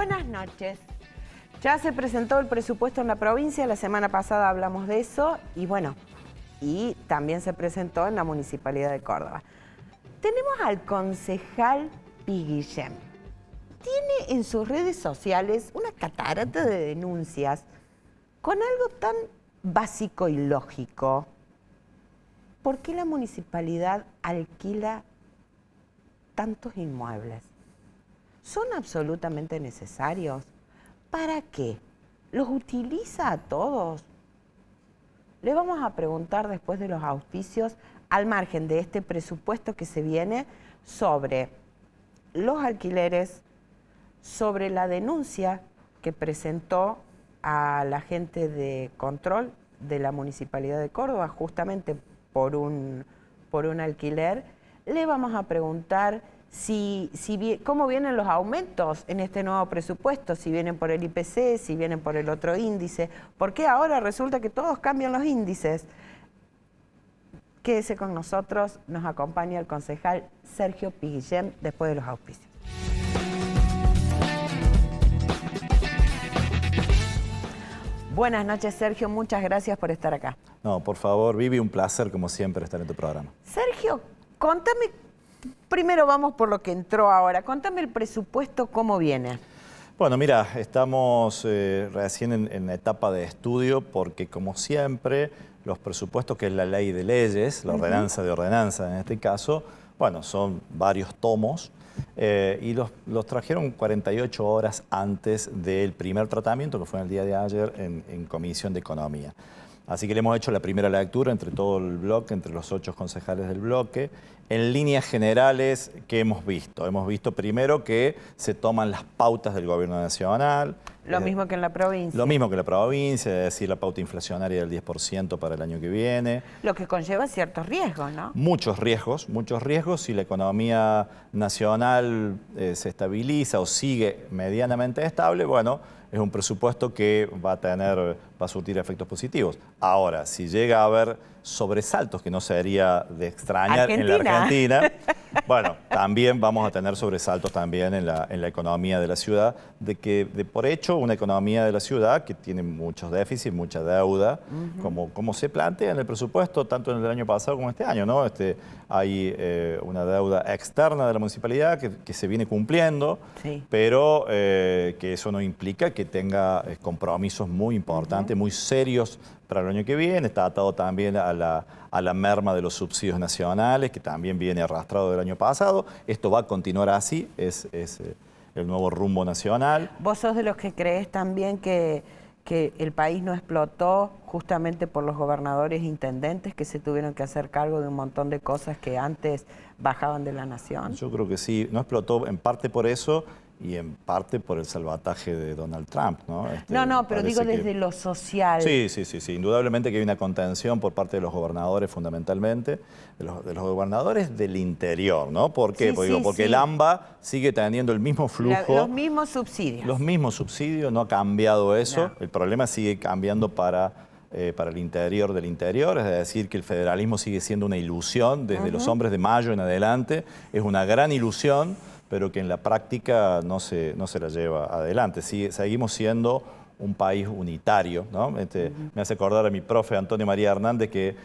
Buenas noches. Ya se presentó el presupuesto en la provincia, la semana pasada hablamos de eso y bueno, y también se presentó en la Municipalidad de Córdoba. Tenemos al concejal Pi Guillem. Tiene en sus redes sociales una catarata de denuncias con algo tan básico y lógico. ¿Por qué la municipalidad alquila tantos inmuebles? ¿Son absolutamente necesarios? ¿Para qué? ¿Los utiliza a todos? Le vamos a preguntar después de los auspicios, al margen de este presupuesto que se viene, sobre los alquileres, sobre la denuncia que presentó a la gente de control de la Municipalidad de Córdoba, justamente por un alquiler. Le vamos a preguntar cómo vienen los aumentos en este nuevo presupuesto, si vienen por el IPC, si vienen por el otro índice, por qué ahora resulta que todos cambian los índices. Quédese con nosotros, nos acompaña el concejal Sergio Pi Guillem después de los auspicios. Buenas noches, Sergio, muchas gracias por estar acá. No, por favor, Vivi, un placer como siempre estar en tu programa. Sergio, contame, primero vamos por lo que entró ahora, contame el presupuesto, ¿cómo viene? Bueno, mira, estamos recién en etapa de estudio porque como siempre los presupuestos, que es la ley de leyes, la ordenanza de ordenanza en este caso, bueno, son varios tomos. Y los trajeron 48 horas antes del primer tratamiento, que fue el día de ayer en Comisión de Economía. Así que le hemos hecho la primera lectura entre todo el bloque, entre los 8 concejales del bloque. En líneas generales, ¿qué hemos visto? Hemos visto primero que se toman las pautas del Gobierno Nacional. Lo mismo que en la provincia. Lo mismo que en la provincia, es decir, la pauta inflacionaria del 10% para el año que viene. Lo que conlleva ciertos riesgos, ¿no? Muchos riesgos. Si la economía nacional se estabiliza o sigue medianamente estable, bueno, es un presupuesto que va a surtir efectos positivos. Ahora, si llega a haber sobresaltos, que no sería de extrañar en la Argentina, bueno, también vamos a tener sobresaltos también en la economía de la ciudad, de por hecho una economía de la ciudad que tiene muchos déficits, mucha deuda, como se plantea en el presupuesto, tanto en el año pasado como este año, ¿no? Hay una deuda externa de la municipalidad que se viene cumpliendo, sí, pero que eso no implica que tenga compromisos muy importantes, muy serios para el año que viene. Está atado también a la merma de los subsidios nacionales, que también viene arrastrado del año pasado. Esto va a continuar así, es el nuevo rumbo nacional. ¿Vos sos de los que crees también que el país no explotó justamente por los gobernadores e intendentes que se tuvieron que hacer cargo de un montón de cosas que antes bajaban de la nación? Yo creo que sí, no explotó en parte por eso y en parte por el salvataje de Donald Trump, ¿no? No, pero digo desde lo social. Sí, indudablemente que hay una contención por parte de los gobernadores fundamentalmente, de los gobernadores del interior, ¿no? ¿Por qué? Porque el AMBA sigue teniendo el mismo flujo. Los mismos subsidios. Los mismos subsidios, no ha cambiado eso. No. El problema sigue cambiando para el interior del interior, es decir, que el federalismo sigue siendo una ilusión desde los hombres de Mayo en adelante. Es una gran ilusión, pero que en la práctica no se la lleva adelante. Seguimos siendo un país unitario, ¿no? Me hace acordar a mi profe Antonio María Hernández que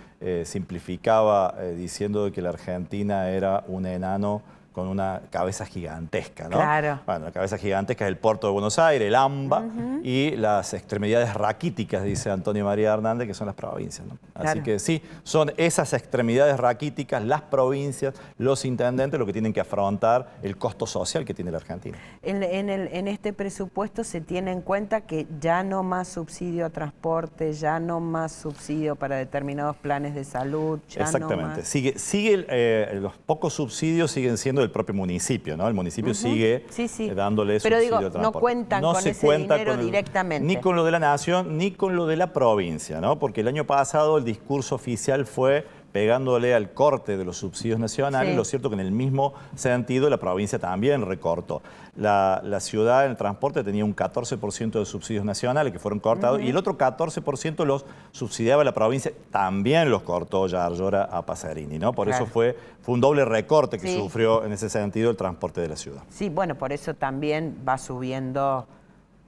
simplificaba diciendo que la Argentina era un enano con una cabeza gigantesca, ¿no? Claro. Bueno, la cabeza gigantesca es el puerto de Buenos Aires, el AMBA, y las extremidades raquíticas, dice Antonio María Hernández, que son las provincias, ¿no? Claro. Así que sí, son esas extremidades raquíticas, las provincias, los intendentes, lo que tienen que afrontar el costo social que tiene la Argentina. En este presupuesto se tiene en cuenta que ya no más subsidio a transporte, ya no más subsidio para determinados planes de salud, ya exactamente. No más. Los pocos subsidios siguen siendo del propio municipio, ¿no? El municipio sigue dándole pero subsidio digo, de transporte. No cuentan con ese dinero directamente. Ni con lo de la nación, ni con lo de la provincia, ¿no? Porque el año pasado el discurso oficial fue pegándole al corte de los subsidios nacionales. Sí. Lo cierto que en el mismo sentido la provincia también recortó. La ciudad en el transporte tenía un 14% de subsidios nacionales que fueron cortados y el otro 14% los subsidiaba la provincia, también los cortó Yarlora a Pasarini, ¿no? Por eso fue un doble recorte que sufrió en ese sentido el transporte de la ciudad. Sí, bueno, por eso también va subiendo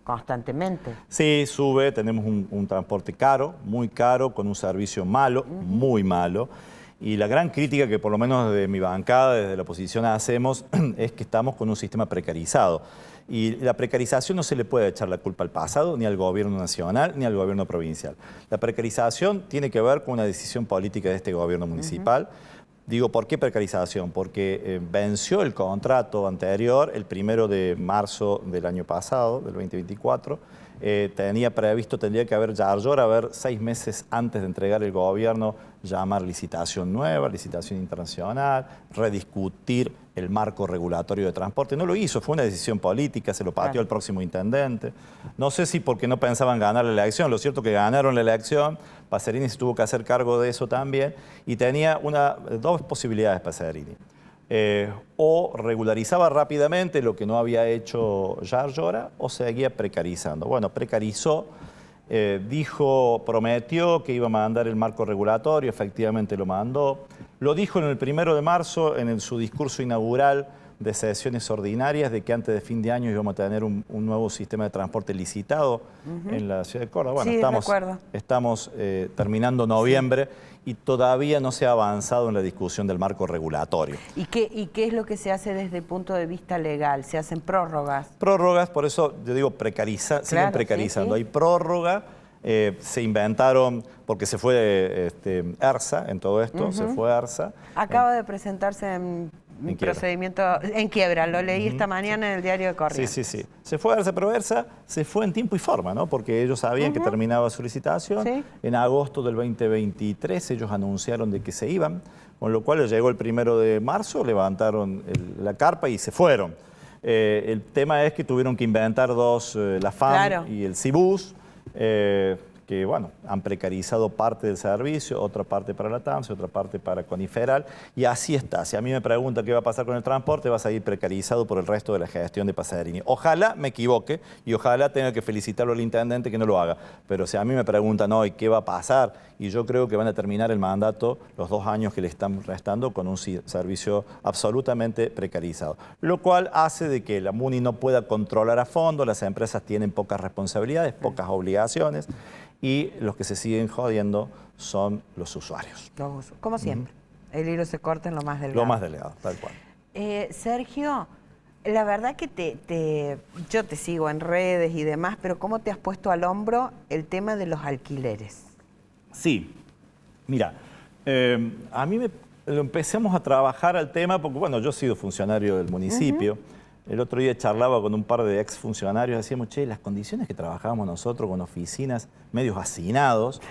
constantemente. Sí, sube, tenemos un transporte caro, muy caro, con un servicio malo, muy malo. Y la gran crítica que por lo menos desde mi bancada, desde la oposición hacemos, es que estamos con un sistema precarizado. Y la precarización no se le puede echar la culpa al pasado, ni al gobierno nacional, ni al gobierno provincial. La precarización tiene que ver con una decisión política de este gobierno municipal. Digo, ¿por qué precarización? Porque venció el contrato anterior el 1 de marzo del año pasado, del 2024. Tenía previsto, tendría que haber Yarlora, 6 meses antes de entregar el gobierno, llamar licitación nueva, licitación internacional, rediscutir el marco regulatorio de transporte. No lo hizo, fue una decisión política, se lo pateó al próximo intendente. No sé si porque no pensaban ganar la elección, lo cierto que ganaron la elección, Pasarini se tuvo que hacer cargo de eso también y tenía dos posibilidades Pasarini. O regularizaba rápidamente lo que no había hecho Yarlora o seguía precarizando. Bueno, precarizó, prometió que iba a mandar el marco regulatorio, efectivamente lo mandó. Lo dijo en el 1 de marzo en su discurso inaugural de sesiones ordinarias de que antes de fin de año íbamos a tener un nuevo sistema de transporte licitado en la ciudad de Córdoba. Bueno, sí, estamos terminando noviembre y todavía no se ha avanzado en la discusión del marco regulatorio. ¿Y qué es lo que se hace desde el punto de vista legal? ¿Se hacen prórrogas? Prórrogas, por eso yo digo siguen precarizando. Hay prórroga, se inventaron, porque se fue ERSA en todo esto, se fue ERSA. Acaba de presentarse en procedimiento en quiebra, lo leí esta mañana en el diario de Corrientes. Sí. Se fue a ERSA, pero ERSA se fue en tiempo y forma, ¿no? Porque ellos sabían que terminaba su licitación. Sí. En agosto del 2023 ellos anunciaron de que se iban, con lo cual llegó el 1 de marzo, levantaron la carpa y se fueron. El tema es que tuvieron que inventar la FAM y el Cibus, que bueno, han precarizado parte del servicio, otra parte para la TAMSA, otra parte para Coniferal, y así está. Si a mí me preguntan qué va a pasar con el transporte, va a seguir precarizado por el resto de la gestión de Pasarini. Ojalá me equivoque y ojalá tenga que felicitarlo al intendente que no lo haga, pero si a mí me preguntan hoy qué va a pasar, y yo creo que van a terminar el mandato, los 2 años que le están restando, con un servicio absolutamente precarizado, lo cual hace de que la MUNI no pueda controlar a fondo, las empresas tienen pocas responsabilidades, pocas obligaciones, y los que se siguen jodiendo son los usuarios. Como siempre, el hilo se corta en lo más delgado. Lo más delgado, tal cual. Sergio, la verdad que yo te sigo en redes y demás, pero ¿cómo te has puesto al hombro el tema de los alquileres? Sí, mira, a mí lo empecemos a trabajar al tema porque, bueno, yo he sido funcionario del municipio. El otro día charlaba con un par de exfuncionarios, decíamos, che, las condiciones que trabajábamos nosotros con oficinas medios hacinados,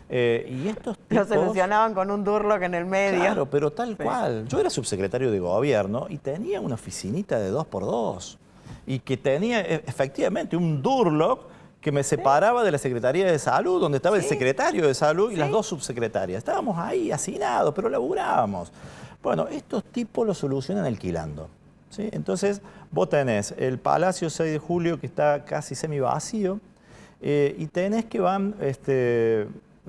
y estos tipos... Lo solucionaban con un Durlock en el medio. Claro, pero tal cual. Yo era subsecretario de gobierno y tenía una oficinita de 2x2 y que tenía efectivamente un Durlock que me separaba de la Secretaría de Salud, donde estaba el secretario de Salud y las 2 subsecretarias. Estábamos ahí hacinados, pero laburábamos. Bueno, estos tipos lo solucionan alquilando. ¿Sí? Entonces, vos tenés el Palacio 6 de Julio que está casi semivacío y tenés que van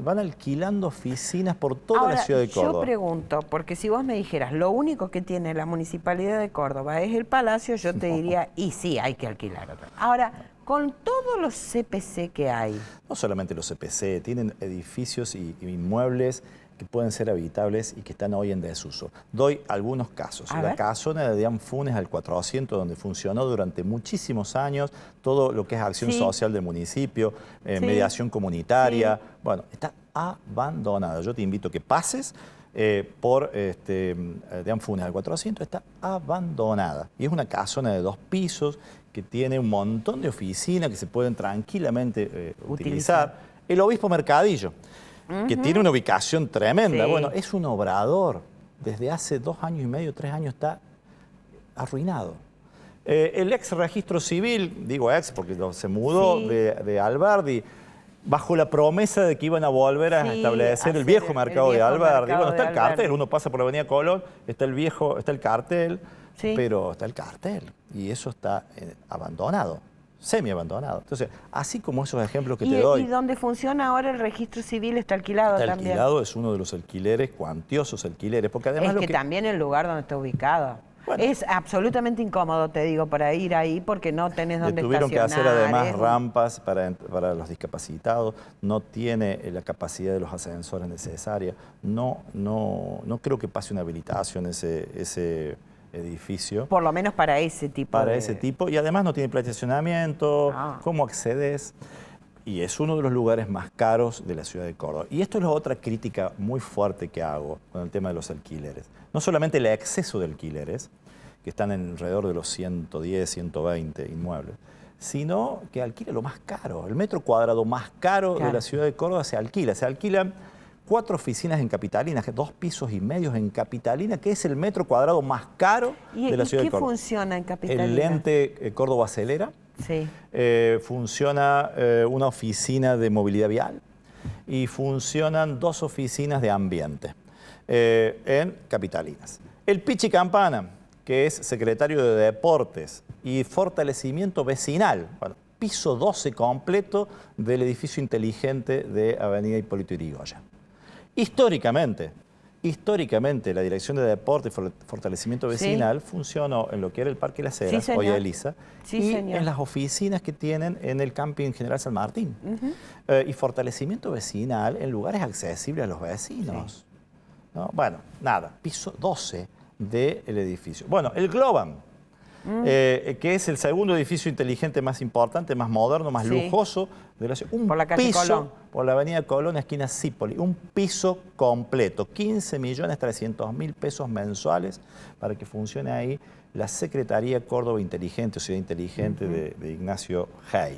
alquilando oficinas por toda la ciudad de Córdoba. Yo pregunto, porque si vos me dijeras, lo único que tiene la Municipalidad de Córdoba es el Palacio, yo te diría, y sí, hay que alquilar. Ahora, con todos los CPC que hay... No solamente los CPC, tienen edificios y inmuebles que pueden ser habitables y que están hoy en desuso. Doy algunos casos. La casona de Deán Funes al 400, donde funcionó durante muchísimos años todo lo que es acción social del municipio, mediación comunitaria. Bueno, está abandonada. Yo te invito a que pases por Deán Funes al 400, está abandonada. Y es una casona de 2 pisos que tiene un montón de oficinas que se pueden tranquilamente utilizar. El Obispo Mercadillo, que tiene una ubicación tremenda. Bueno, es un obrador. Desde hace 2 años y medio, 3 años está arruinado. El ex registro civil, digo ex porque se mudó de Alberdi, bajo la promesa de que iban a volver a establecer el viejo mercado de Alberdi. Bueno, está el cartel, uno pasa por la avenida Colón, está el cartel, pero está el cartel y eso está abandonado, semi-abandonado. Entonces, así como esos ejemplos que te doy. ¿Y donde funciona ahora el registro civil está alquilado también? Está alquilado, es uno de los alquileres, cuantiosos alquileres, porque además es que también el lugar donde está ubicado. Bueno, es absolutamente incómodo, te digo, para ir ahí porque no tenés dónde estacionar. Tuvieron que hacer además rampas para los discapacitados, no tiene la capacidad de los ascensores necesarias, no creo que pase una habilitación ese edificio. Por lo menos para ese tipo. Para ese tipo, y además no tiene plan de estacionamiento, ¿cómo accedes? Y es uno de los lugares más caros de la ciudad de Córdoba. Y esto es la otra crítica muy fuerte que hago con el tema de los alquileres. No solamente el exceso de alquileres, que están alrededor de los 110, 120 inmuebles, sino que alquila lo más caro. El metro cuadrado más caro de la ciudad de Córdoba se alquila. Se alquilan 4 oficinas en Capitalina, 2 pisos y medio en Capitalina, que es el metro cuadrado más caro de la ciudad de Córdoba. ¿Y qué funciona en Capitalina? El ente Córdoba Acelera. Sí. Funciona una oficina de movilidad vial y funcionan 2 oficinas de ambiente en Capitalinas. El Pichi Campana, que es secretario de Deportes y Fortalecimiento Vecinal, bueno, piso 12 completo del edificio inteligente de Avenida Hipólito Yrigoyen. Históricamente, la Dirección de Deporte y Fortalecimiento Vecinal funcionó en lo que era el Parque Las Heras, hoy Elisa, en las oficinas que tienen en el Camping General San Martín. Y fortalecimiento vecinal en lugares accesibles a los vecinos. ¿No? Bueno, nada, piso 12 del edificio. Bueno, el Globan, que es el segundo edificio inteligente más importante, más moderno, más lujoso de la ciudad. Por la calle Colón. Por la avenida Colón, esquina Cípoli. Un piso completo, 15.300.000 pesos mensuales para que funcione ahí la Secretaría Córdoba Inteligente o Ciudad Inteligente de Ignacio Hey.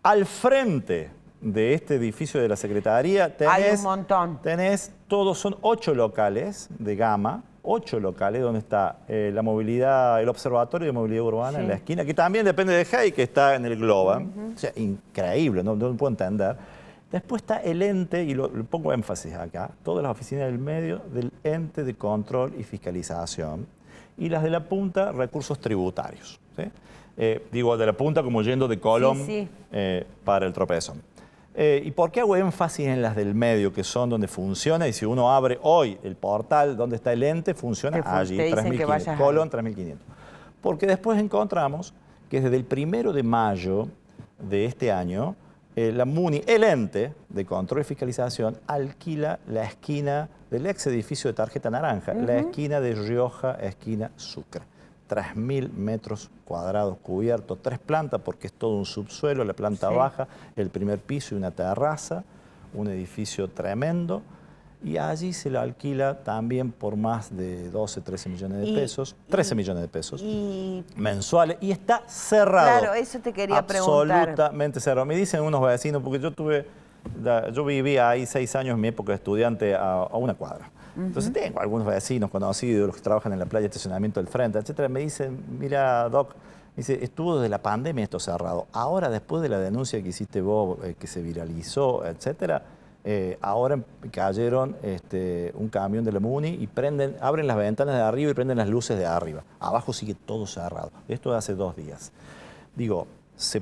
Al frente de este edificio de la Secretaría hay un montón. Son 8 locales de gama, 8 locales donde está la movilidad, el observatorio de movilidad urbana en la esquina, que también depende de Hey, que está en el Globan. O sea, increíble, no puedo entender. Después está el ente, y lo pongo énfasis acá, todas las oficinas del medio del ente de control y fiscalización, y las de la punta, recursos tributarios. ¿Sí? Digo, de la punta como yendo de Colón para el tropezón. ¿Y por qué hago énfasis en las del medio, que son donde funciona? Y si uno abre hoy el portal donde está el ente, funciona allí, 3.500, Colón 3.500. Porque después encontramos que desde el 1 de mayo de este año, la MUNI, el ente de control y fiscalización, alquila la esquina del ex edificio de Tarjeta Naranja, la esquina de Rioja, esquina Sucre. 3.000 metros cuadrados cubiertos, 3 plantas, porque es todo un subsuelo, la planta baja, el primer piso y una terraza, un edificio tremendo, y allí se lo alquila también por más de 12, 13 millones de pesos, 13 millones de pesos mensuales, y está cerrado. Claro, eso te quería preguntar. Absolutamente cerrado. Me dicen unos vecinos, porque yo vivía ahí 6 años en mi época de estudiante a una cuadra. Entonces tengo algunos vecinos conocidos, los que trabajan en la playa, estacionamiento del frente, etcétera. Me dicen, mira, Doc, estuvo desde la pandemia esto cerrado. Ahora, después de la denuncia que hiciste vos, que se viralizó, etcétera, ahora cayeron un camión de la MUNI y abren las ventanas de arriba y prenden las luces de arriba. Abajo sigue todo cerrado. Esto de hace 2 días. Digo, se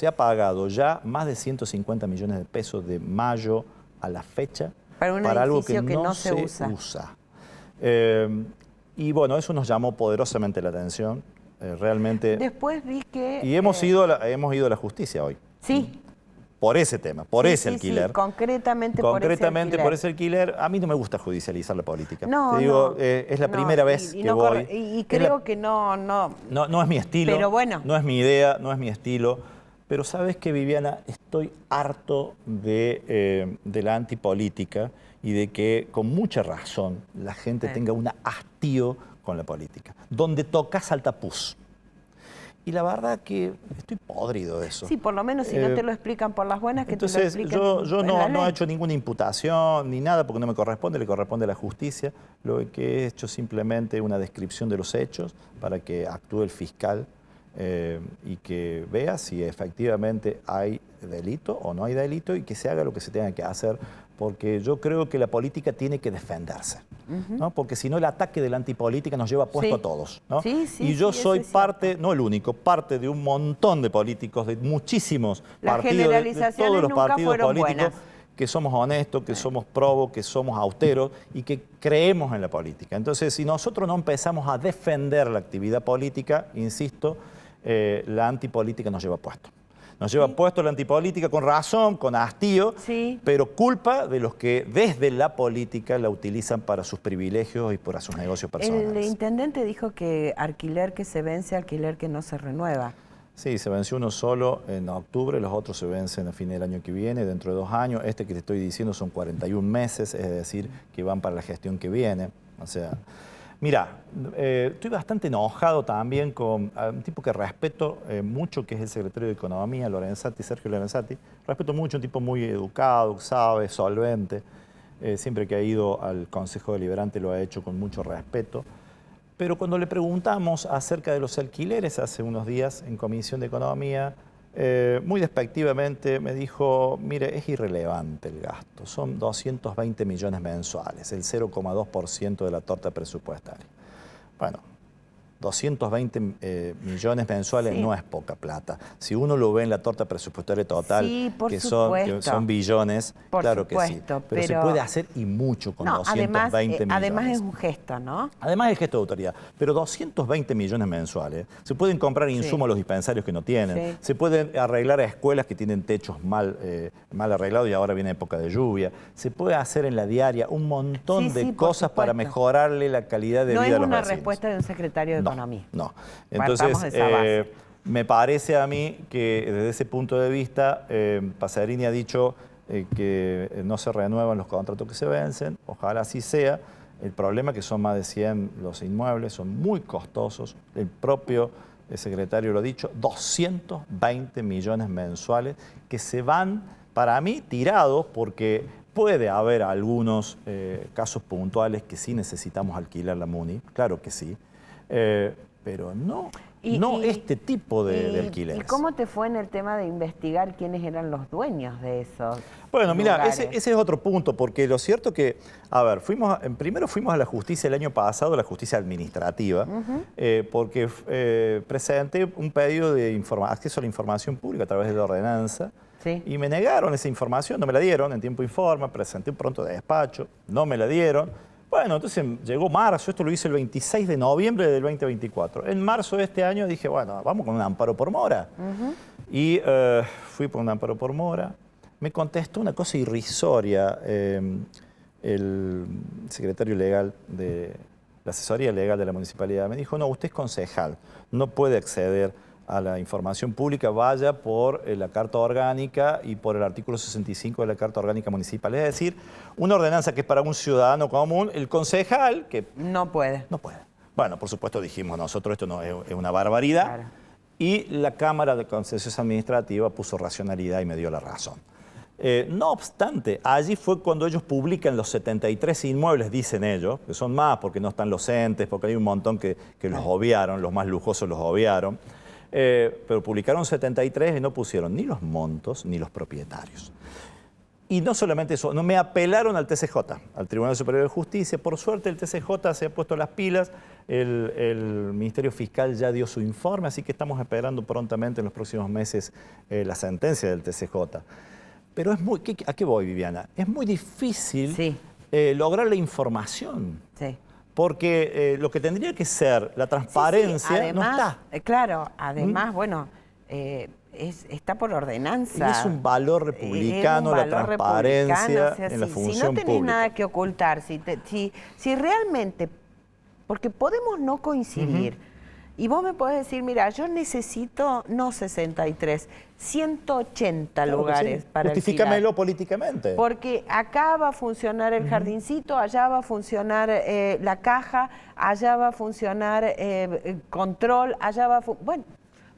ha pagado ya más de 150 millones de pesos de mayo a la fecha para algo que no se usa. Y bueno, eso nos llamó poderosamente la atención. Realmente. Después vi que... Y hemos ido a la justicia hoy. Sí. Por ese tema, por ese alquiler. Sí, concretamente por ese alquiler. A mí no me gusta judicializar la política. No, te digo, es la primera vez que voy. Y creo que no es mi estilo. Pero bueno. No es mi idea, no es mi estilo. Pero sabes que, Viviana, estoy harto de la antipolítica y de que con mucha razón la gente tenga un hastío con la política. Donde toca salta pus. Y la verdad que estoy podrido de eso. Sí, por lo menos si no te lo explican por las buenas, que entonces, te lo expliquen. Yo no he hecho ninguna imputación ni nada porque no me corresponde, le corresponde a la justicia. Lo que he hecho simplemente una descripción de los hechos para que actúe el fiscal y que vea si efectivamente hay delito o no hay delito y que se haga lo que se tenga que hacer, porque yo creo que la política tiene que defenderse, ¿no? Porque si no el ataque de la antipolítica nos lleva puesto a todos, ¿no? Y yo soy parte, no el único, parte de un montón de políticos, de muchísimos partidos, de todos los partidos políticos, que somos honestos, que somos probos, que somos austeros y que creemos en la política. Entonces, si nosotros no empezamos a defender la actividad política, insisto, la antipolítica nos lleva puesto. Nos lleva puesto la antipolítica con razón, con hastío, pero culpa de los que desde la política la utilizan para sus privilegios y para sus negocios personales. El intendente dijo que alquiler que se vence, alquiler que no se renueva. Sí, se venció uno solo en octubre, los otros se vencen a fin del año que viene, dentro de 2 años. Este que te estoy diciendo son 41 meses, es decir, que van para la gestión que viene. O sea, mira, estoy bastante enojado también con un tipo que respeto mucho, que es el secretario de Economía, Lorenzati, Sergio Lorenzati. Respeto mucho, un tipo muy educado, sabe, solvente. Siempre que ha ido al Consejo Deliberante lo ha hecho con mucho respeto. Pero cuando le preguntamos acerca de los alquileres hace unos días en Comisión de Economía, muy despectivamente me dijo, mire, es irrelevante el gasto, son 220 millones mensuales, el 0,2% de la torta presupuestaria. Bueno, 220 millones mensuales no es poca plata. Si uno lo ve en la torta presupuestaria total, que son billones, claro que sí. Pero se puede hacer y mucho con 220 millones. Además es un gesto, ¿no? Además es gesto de autoridad. Pero 220 millones mensuales, se pueden comprar insumos a los dispensarios que no tienen, se pueden arreglar a escuelas que tienen techos mal arreglados y ahora viene época de lluvia, se puede hacer en la diaria un montón de cosas para mejorarle la calidad de vida a los vecinos. No es una respuesta de un secretario de Economía. No. Entonces, me parece a mí que desde ese punto de vista, Pacerini ha dicho que no se renuevan los contratos que se vencen, ojalá así sea. El problema es que son más de 100 los inmuebles, son muy costosos. El propio secretario lo ha dicho, 220 millones mensuales que se van, para mí, tirados porque puede haber algunos casos puntuales que sí necesitamos alquilar la MUNI, claro que sí. Pero no este tipo de alquileres. ¿Y cómo te fue en el tema de investigar quiénes eran los dueños de esos Bueno, mira, lugares? ese es otro punto, porque lo cierto que, a ver, primero fuimos a la justicia el año pasado, la justicia administrativa, porque presenté un pedido de acceso a la información pública a través de la ordenanza, y me negaron esa información, no me la dieron en tiempo y forma, presenté un pronto de despacho, no me la dieron. Bueno, entonces llegó marzo, esto lo hice el 26 de noviembre del 2024. En marzo de este año dije, bueno, vamos con un amparo por mora. Y fui por un amparo por mora. Me contestó una cosa irrisoria el secretario legal de la asesoría legal de la municipalidad. Me dijo, no, usted es concejal, no puede acceder a la información pública, vaya por la Carta Orgánica y por el artículo 65 de la Carta Orgánica Municipal. Es decir, una ordenanza que es para un ciudadano común, el concejal que... No puede. No puede. Bueno, por supuesto dijimos nosotros, esto no es una barbaridad. Claro. Y la Cámara de Concesiones Administrativa puso racionalidad y me dio la razón. No obstante, allí fue cuando ellos publican los 73 inmuebles, dicen ellos, que son más porque no están los entes, porque hay un montón que los obviaron, los más lujosos los obviaron. Pero publicaron 73 y no pusieron ni los montos ni los propietarios. Y no solamente eso, no me apelaron al TCJ, al Tribunal Superior de Justicia. Por suerte el TCJ se ha puesto las pilas, el Ministerio Fiscal ya dio su informe, así que estamos esperando prontamente en los próximos meses la sentencia del TCJ. Pero ¿a qué voy, Viviana? Es muy difícil lograr la información. Porque lo que tendría que ser la transparencia además, no está. Claro, además, bueno, está por ordenanza. Y es un valor republicano, la transparencia en la función pública. Si no tenés nada que ocultar, si realmente, porque podemos no coincidir, y vos me podés decir, mira, yo necesito no 63, 180 lugares para alquilar. Justifícamelo políticamente. Porque acá va a funcionar el jardincito, allá va a funcionar la caja, allá va a funcionar control, allá va a bueno,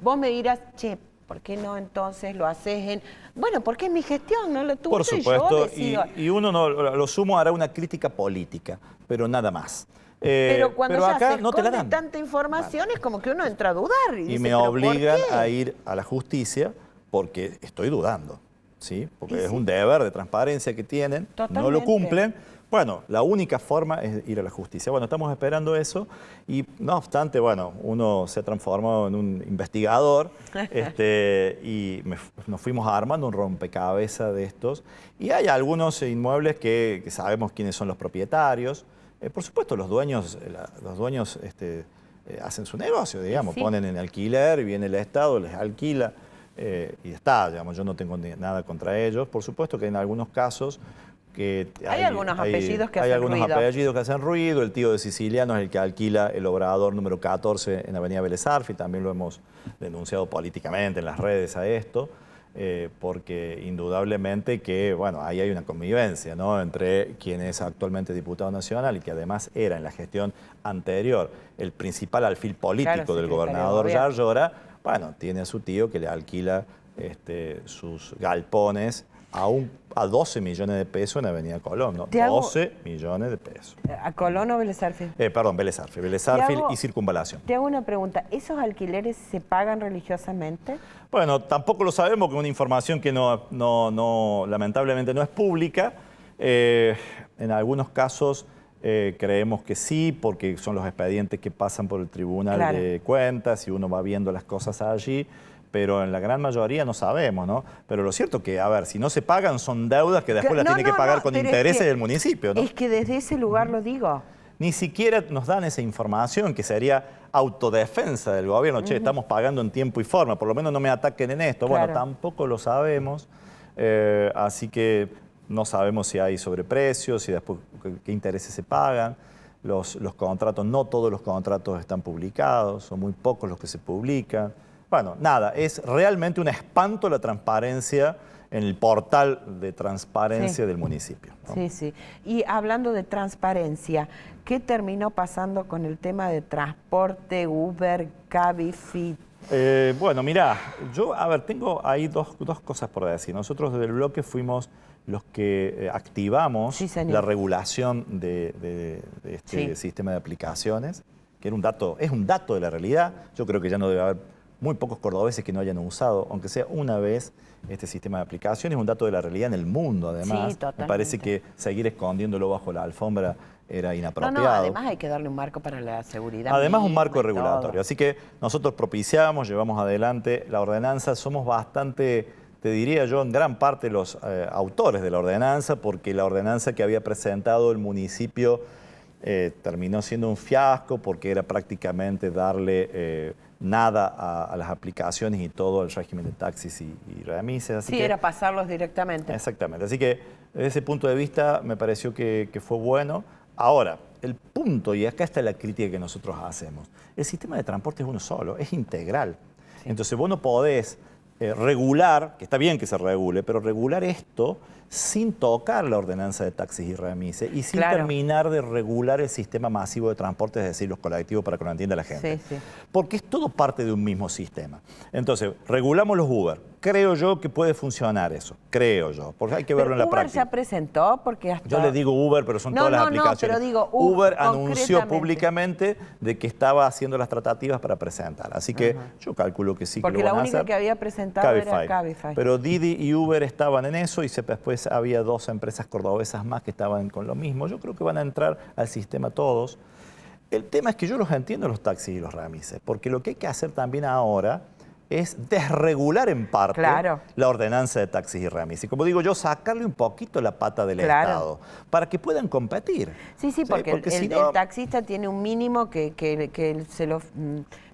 vos me dirás, che, ¿por qué no entonces lo haces en...? Bueno, porque es mi gestión, no lo tuve. Por supuesto, y uno no, lo sumo hará una crítica política, pero nada más. Pero cuando ya acá se no te la dan. tanta información es como que uno entra a dudar. Y me obligan a ir a la justicia porque estoy dudando. ¿sí? Porque Y es sí. un deber de transparencia que tienen, no lo Totalmente. cumplen. Bueno, la única forma es ir a la justicia. Bueno, estamos esperando eso y no obstante, bueno, uno se ha transformado en un investigador y nos fuimos armando un rompecabezas de estos y hay algunos inmuebles que sabemos quiénes son los propietarios. Por supuesto, los dueños hacen su negocio, digamos, Sí. ponen en alquiler y viene el Estado, les alquila y está, digamos, yo no tengo nada contra ellos. Por supuesto que en algunos casos que Hay algunos apellidos que hay hacen algunos ruido. apellidos que hacen ruido. El tío de Siciliano es el que alquila el obrador número 14 en Avenida Vélez Arfield. También lo hemos denunciado políticamente en las redes a esto, porque indudablemente que, bueno, ahí hay una convivencia, ¿no?, entre quien es actualmente diputado nacional y que además era en la gestión anterior el principal alfil político Claro, del secretario de gobernador gobierno. Yarlora. Bueno, tiene a su tío que le alquila sus galpones a 12 millones de pesos en Avenida Colón, ¿no? Te hago- 12 millones de pesos. ¿A Colón o Vélez Arfield? Perdón, Vélez Arfield hago- y Circunvalación. Te hago una pregunta. ¿Esos alquileres se pagan religiosamente? Bueno, tampoco lo sabemos, que es una información que lamentablemente no es pública. En algunos casos creemos que sí, porque son los expedientes que pasan por el Tribunal Claro. de Cuentas y uno va viendo las cosas allí, pero en la gran mayoría no sabemos, ¿no? Pero lo cierto que, a ver, si no se pagan son deudas que después las tiene que pagar con pero es intereses que- del municipio, ¿no? Es que desde ese lugar lo digo. Ni siquiera nos dan esa información, que sería autodefensa del gobierno. Che, estamos pagando en tiempo y forma, por lo menos no me ataquen en esto. Claro. Bueno, tampoco lo sabemos, así que no sabemos si hay sobreprecios, si después qué intereses se pagan. Los contratos, no todos los contratos están publicados, son muy pocos los que se publican. Bueno, nada, es realmente un espanto la transparencia en el portal de transparencia Sí. del municipio, ¿no? Sí, sí. Y hablando de transparencia, ¿qué terminó pasando con el tema de transporte, Uber, Cabify? Bueno, mirá, yo, a ver, tengo ahí dos cosas por decir. Nosotros desde el bloque fuimos los que activamos Sí, señor. la regulación de este Sí. sistema de aplicaciones, que era es un dato de la realidad. Yo creo que ya no debe haber muy pocos cordobeses que no hayan usado, aunque sea una vez, este sistema de aplicaciones. Es un dato de la realidad en el mundo, además. Sí, totalmente. Me parece que seguir escondiéndolo bajo la alfombra era No, inapropiado. no, además hay que darle un marco para la seguridad. Además, un misma marco y regulatorio. todo. Así que nosotros propiciamos, llevamos adelante la ordenanza. Somos bastante, te diría yo, en gran parte los autores de la ordenanza, porque la ordenanza que había presentado el municipio terminó siendo un fiasco, porque era prácticamente darle nada a las aplicaciones y todo el régimen de taxis y remises. Así Sí, que, era pasarlos directamente. exactamente. Así que desde ese punto de vista me pareció que fue bueno. Ahora, el punto, y acá está la crítica que nosotros hacemos, el sistema de transporte es uno solo, es integral. Entonces vos no podés regular, que está bien que se regule, pero regular esto sin tocar la ordenanza de taxis y remises y sin Claro. terminar de regular el sistema masivo de transporte, es decir, los colectivos, para que lo entienda la gente. Sí, sí. Porque es todo parte de un mismo sistema. Entonces, regulamos los Uber. Creo yo que puede funcionar eso, creo yo, porque hay que verlo Pero en la Uber práctica. ya presentó porque hasta... Yo le digo Uber, pero son No, todas las no, no, aplicaciones. pero digo, Uber anunció concretamente. públicamente de que estaba haciendo las tratativas para presentar. Así que yo calculo que sí Porque que lo la van a única hacer. que había presentado era Cabify. Pero Didi y Uber estaban en eso y después había dos empresas cordobesas más que estaban con lo mismo. Yo creo que van a entrar al sistema todos. El tema es que yo los entiendo, los taxis y los remises, porque lo que hay que hacer también ahora es desregular en parte Claro. la ordenanza de taxis y remises. Y como digo yo, sacarle un poquito la pata del Claro. Estado para que puedan competir. Sí, sí, porque si el no- taxista tiene un mínimo que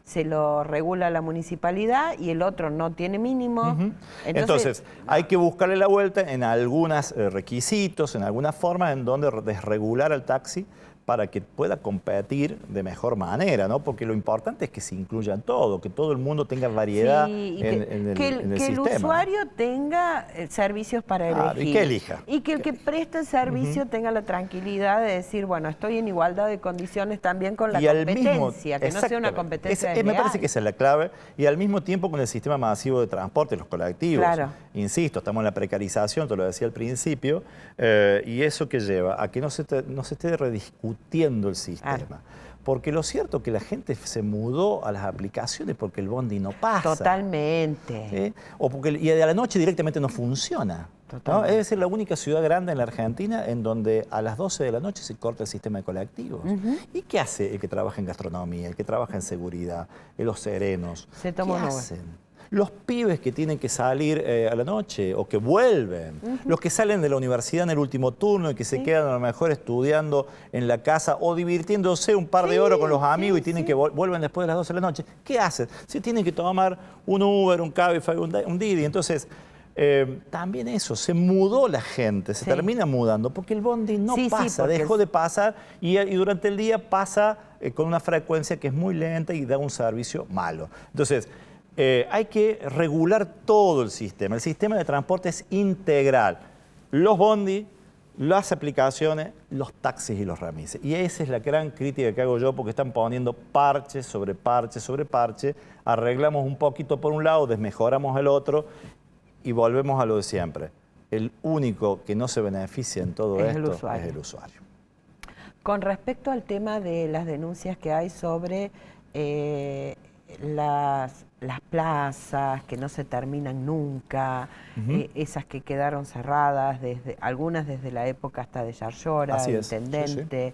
se lo regula la municipalidad y el otro no tiene mínimo. Entonces, hay que buscarle la vuelta en algunos requisitos, en alguna forma en donde desregular al taxi para que pueda competir de mejor manera, ¿no? Porque lo importante es que se incluya todo, que todo el mundo tenga variedad Sí, y en el que el sistema. usuario tenga servicios para Claro, elegir. y que elija. Y que el que preste el servicio tenga la tranquilidad de decir, bueno, estoy en igualdad de condiciones también con la Y al mismo- competencia, que no sea una exactamente. competencia Me desleal. parece que esa es la clave. Y al mismo tiempo con el sistema masivo de transporte, los colectivos. Claro. Insisto, estamos en la precarización, te lo decía al principio, y eso que lleva a que no se esté rediscutiendo el sistema. Porque lo cierto es que la gente se mudó a las aplicaciones porque el bondi no pasa. Totalmente. ¿Sí? Y a la noche directamente no funciona. ¿No? Es decir, la única ciudad grande en la Argentina en donde a las 12 de la noche se corta el sistema de colectivos. ¿Y qué hace el que trabaja en gastronomía, el que trabaja en seguridad, los serenos? Se toma ¿Qué un Uber. hacen? Los pibes que tienen que salir a la noche o que vuelven, los que salen de la universidad en el último turno y que se quedan a lo mejor estudiando en la casa o divirtiéndose un par de horas con los amigos y tienen que vuelven después de las 12 de la noche. ¿Qué hacen? Se tienen que tomar un Uber, un Cabify, un Didi. Entonces, también eso, se mudó la gente, se termina mudando porque el bondi no pasa, dejó de pasar y durante el día pasa con una frecuencia que es muy lenta y da un servicio malo. Entonces, hay que regular todo el sistema. El sistema de transporte es integral. Los bondi, las aplicaciones, los taxis y los remises. Y esa es la gran crítica que hago yo porque están poniendo parche sobre parche sobre parche. Arreglamos un poquito por un lado, desmejoramos el otro y volvemos a lo de siempre. El único que no se beneficia en todo esto es el usuario. Con respecto al tema de las denuncias que hay sobre las plazas que no se terminan nunca, esas que quedaron cerradas, algunas desde la época hasta de Yarlora, intendente.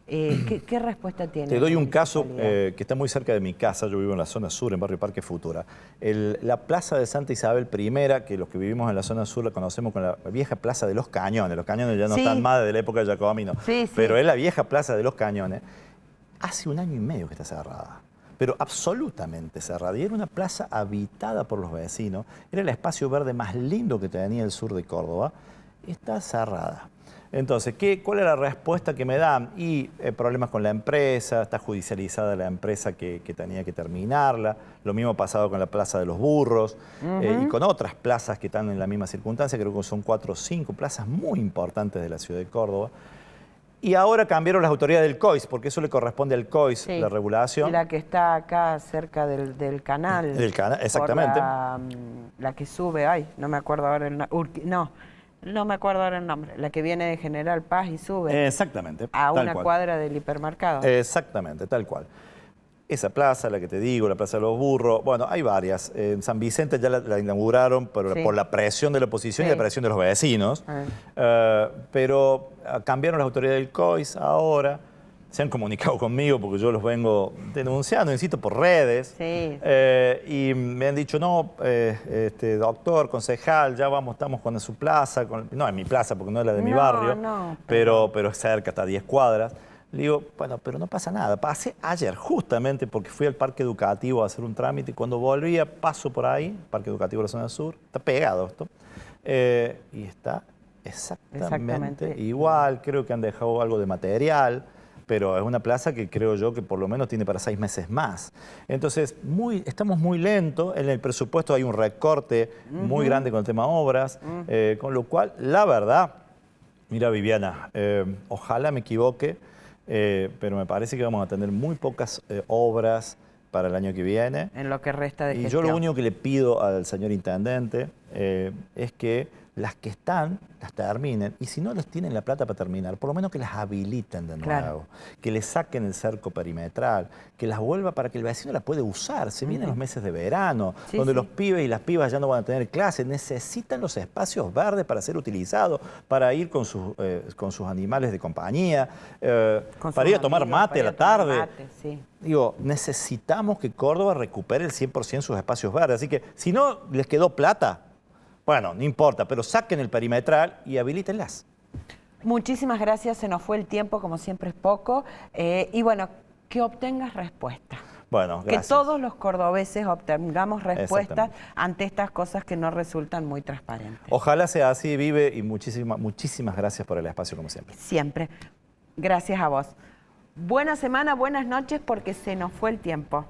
¿Qué respuesta tiene? Te doy un caso que está muy cerca de mi casa. Yo vivo en la zona sur, en Barrio Parque Futura. La plaza de Santa Isabel I, que los que vivimos en la zona sur la conocemos con la vieja plaza de los Cañones. Los Cañones ya no están más desde la época de Jacobamino. Pero es la vieja plaza de los Cañones. Hace 1 año y medio que está cerrada. Pero absolutamente cerrada. Y era una plaza habitada por los vecinos. Era el espacio verde más lindo que tenía el sur de Córdoba. Está cerrada. Entonces, ¿cuál es la respuesta que me dan? Y problemas con la empresa, está judicializada la empresa que tenía que terminarla. Lo mismo ha pasado con la Plaza de los Burros y con otras plazas que están en la misma circunstancia. Creo que son 4 o 5 plazas muy importantes de la ciudad de Córdoba. Y ahora cambiaron las autoridades del COIS, porque eso le corresponde al COIS, la regulación. La que está acá cerca del canal. Del canal, exactamente. La que sube, no me acuerdo ahora el nombre. No me acuerdo ahora el nombre. La que viene de General Paz y sube. Exactamente. A una cuadra del hipermercado. Exactamente, tal cual. Esa plaza, la que te digo, la Plaza de los Burros, bueno, hay varias. En San Vicente ya la inauguraron por la presión de la oposición y la presión de los vecinos. Pero cambiaron las autoridades del COIS ahora. Se han comunicado conmigo porque yo los vengo denunciando, insisto, por redes. Y me han dicho, no, doctor, concejal, ya estamos con su plaza. No, en mi plaza, porque no es la de mi barrio, pero es cerca, hasta 10 cuadras. Le digo, bueno, pero no pasa nada. Pasé ayer, justamente porque fui al parque educativo a hacer un trámite. Cuando volvía, paso por ahí, parque educativo de la zona sur. Está pegado esto. Y está exactamente igual. Creo que han dejado algo de material. Pero es una plaza que creo yo que por lo menos tiene para 6 meses más. Entonces, estamos muy lentos. En el presupuesto hay un recorte muy grande con el tema obras. Con lo cual, la verdad, mira, Viviana, ojalá me equivoque, pero me parece que vamos a tener muy pocas obras para el año que viene. En lo que resta de gestión. Y yo lo único que le pido al señor intendente es que las que están, las terminen. Y si no les tienen la plata para terminar, por lo menos que las habiliten de nuevo. Que les saquen el cerco perimetral, que las vuelva para que el vecino las pueda usar. Se vienen los meses de verano, donde los pibes y las pibas ya no van a tener clases. Necesitan los espacios verdes para ser utilizados, para ir con sus animales de compañía, para ir a tomar mate a la tarde. Digo, necesitamos que Córdoba recupere el 100% sus espacios verdes. Así que si no les quedó plata, bueno, no importa, pero saquen el perimetral y habilítenlas. Muchísimas gracias, se nos fue el tiempo, como siempre es poco. Y bueno, que obtengas respuesta. Bueno, gracias. Que todos los cordobeses obtengamos respuestas ante estas cosas que no resultan muy transparentes. Ojalá sea así, Vive, y muchísimas gracias por el espacio, como siempre. Siempre. Gracias a vos. Buena semana, buenas noches, porque se nos fue el tiempo.